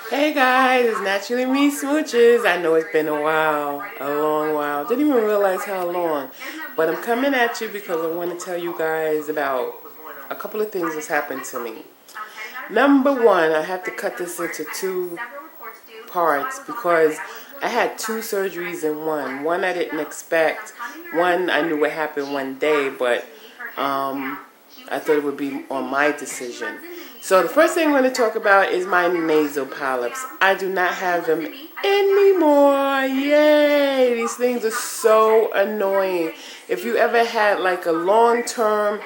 Hey guys, it's naturally me, Smooches. I know it's been a while, a long while. Didn't even realize how long. But I'm coming at you because I want to tell you guys about a couple of things that's happened to me. Number one, I have to cut this into two parts because I had two surgeries in one. One I didn't expect. One I knew what happened one day, but I thought it would be on my decision. So the first thing I'm going to talk about is my nasal polyps. I do not have them anymore. Yay! These things are so annoying. If you ever had like a long-term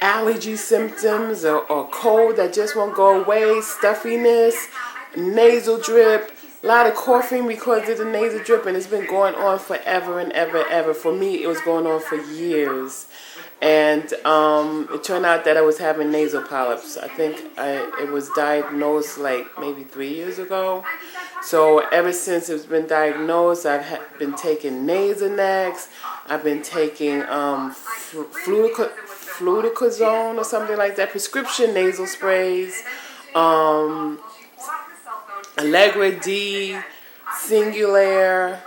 allergy symptoms or cold that just won't go away, stuffiness, nasal drip, a lot of coughing because of the nasal drip, and it's been going on forever and ever. For me, it was going on for years. And it turned out that I was having nasal polyps. I think it was diagnosed like maybe 3 years ago. So ever since it's been diagnosed, I've been taking Nasonex. I've been taking fluticasone or something like that, prescription nasal sprays, Allegra D, Singular,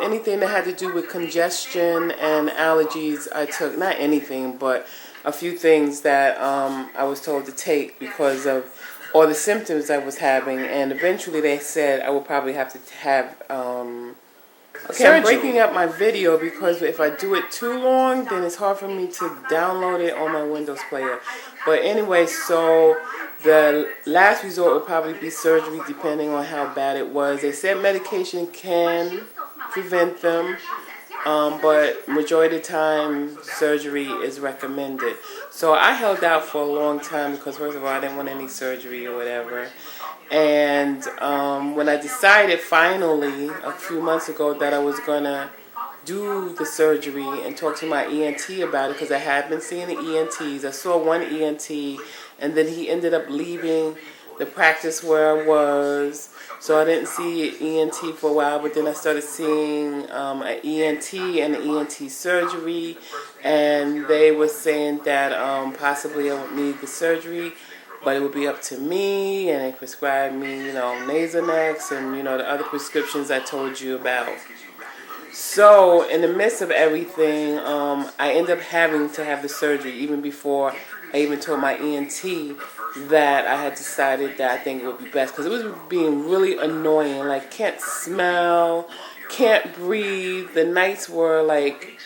anything that had to do with congestion and allergies I took. Not anything, but a few things that I was told to take because of all the symptoms I was having. And eventually they said I would probably have to have surgery. I'm breaking up my video because if I do it too long, then it's hard for me to download it on my Windows player. But anyway, so the last resort would probably be surgery depending on how bad it was. They said medication can prevent them, but majority of the time surgery is recommended. So I held out for a long time because first of all I didn't want any surgery or whatever. And when I decided finally a few months ago that I was going to do the surgery and talk to my ENT about it, because I had been seeing the ENTs. I saw one ENT and then he ended up leaving the practice where I was. So I didn't see an ENT for a while, but then I started seeing an ENT and an ENT surgery, and they were saying that possibly I would need the surgery, but it would be up to me, and they prescribed me, Nasonex and, the other prescriptions I told you about. So in the midst of everything, I ended up having to have the surgery even before I even told my ENT that I had decided that I think it would be best because it was being really annoying. Like, can't smell, can't breathe. The nights were like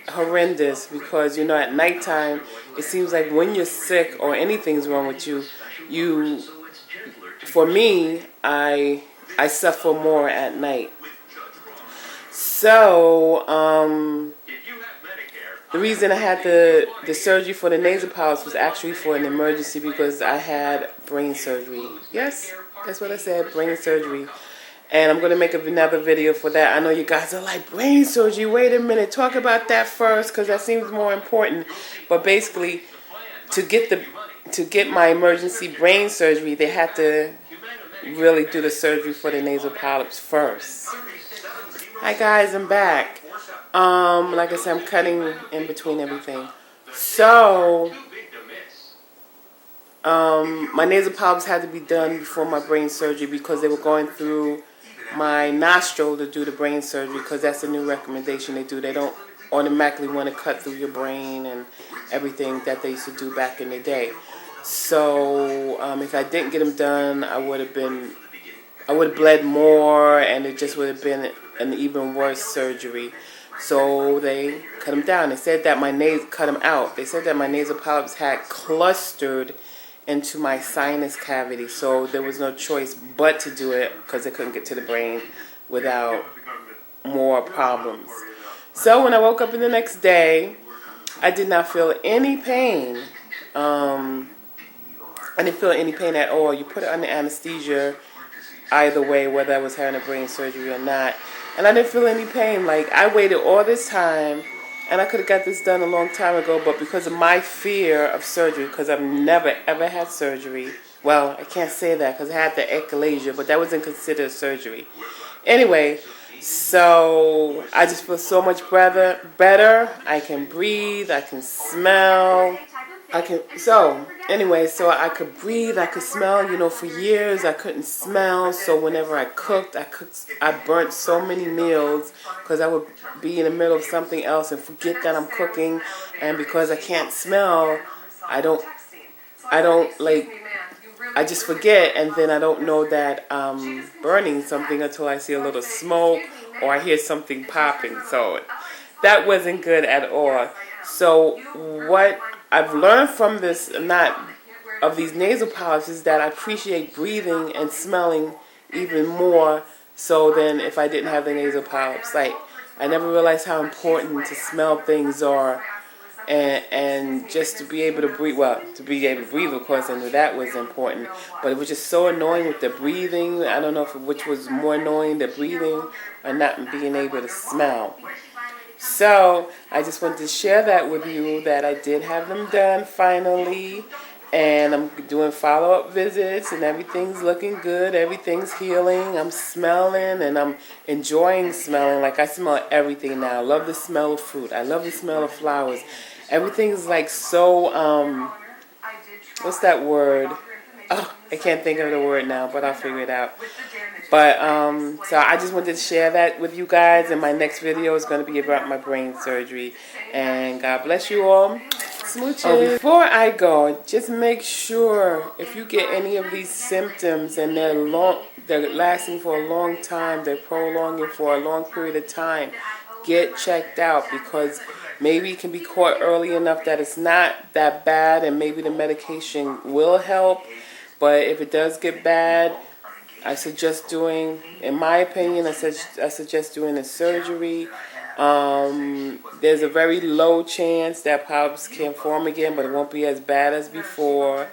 horrendous because, at nighttime, it seems like when you're sick or anything's wrong with you, for me, I suffer more at night. So, the reason I had the surgery for the nasal polyps was actually for an emergency because I had brain surgery. Yes, that's what I said, brain surgery. And I'm going to make another video for that. I know you guys are like, brain surgery, wait a minute, talk about that first because that seems more important. But basically, to get my emergency brain surgery, they had to really do the surgery for the nasal polyps first. Hi guys, I'm back. Like I said, I'm cutting in between everything. So, my nasal polyps had to be done before my brain surgery because they were going through my nostril to do the brain surgery because that's a new recommendation they do. They don't automatically want to cut through your brain and everything that they used to do back in the day. So, if I didn't get them done, I would have bled more, and it just would have been an even worse surgery. So they cut them down. They said that cut them out. They said that my nasal polyps had clustered into my sinus cavity. So there was no choice but to do it because they couldn't get to the brain without more problems. So when I woke up the next day, I did not feel any pain. I didn't feel any pain at all. You put it under anesthesia either way, whether I was having a brain surgery or not. And I didn't feel any pain. Like, I waited all this time, and I could have got this done a long time ago, but because of my fear of surgery, because I've never, ever had surgery. Well, I can't say that because I had the echalasia, but that wasn't considered surgery. Anyway, So I just feel so much better. I can breathe. I can smell. So I could breathe, I could smell. You know, for years I couldn't smell. So whenever I burnt so many meals because I would be in the middle of something else and forget that I'm cooking. And because I can't smell, I don't like, I just forget, and then I don't know that I'm burning something until I see a little smoke or I hear something popping. So that wasn't good at all. So what I've learned from this, not of these nasal polyps, is that I appreciate breathing and smelling even more so than if I didn't have the nasal polyps. Like, I never realized how important to smell things are, and just to be able to breathe. Well, to be able to breathe, of course, I knew that was important. But it was just so annoying with the breathing. I don't know which was more annoying, the breathing or not being able to smell. So I just wanted to share that with you, that I did have them done finally, and I'm doing follow-up visits, and everything's looking good. Everything's healing. I'm smelling, and I'm enjoying smelling. Like, I smell everything now. I love the smell of fruit. I love the smell of flowers. Everything's like so, what's that word? Oh, I can't think of the word now, but I'll figure it out. But, so I just wanted to share that with you guys, and my next video is going to be about my brain surgery. And God bless you all. Smooches. Oh, before I go, just make sure if you get any of these symptoms and they're lasting for a long time, they're prolonging for a long period of time, get checked out, because maybe it can be caught early enough that it's not that bad, and maybe the medication will help. But if it does get bad, I suggest doing, in my opinion, I suggest doing a surgery. There's a very low chance that polyps can form again, but it won't be as bad as before.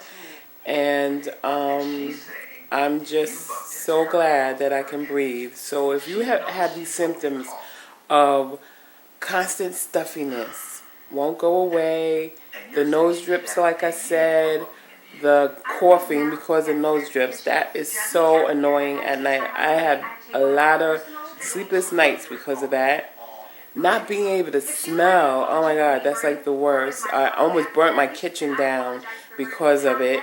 And I'm just so glad that I can breathe. So if you have these symptoms of constant stuffiness, won't go away, the nose drips, like I said, the coughing because of nose drips, that is so annoying at night. I had a lot of sleepless nights because of that. Not being able to smell, oh my God, that's like the worst. I almost burnt my kitchen down because of it.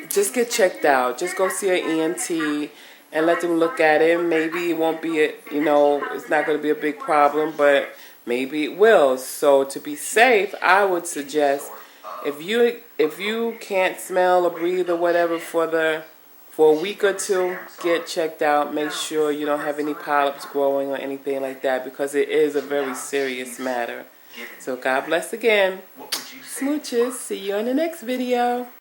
Just get checked out. Just go see an ENT and let them look at it. Maybe it won't be, it's not going to be a big problem, but maybe it will. So to be safe, I would suggest, if you can't smell or breathe or whatever for a week or two, get checked out. Make sure you don't have any polyps growing or anything like that, because it is a very serious matter. So God bless again. Smooches. See you in the next video.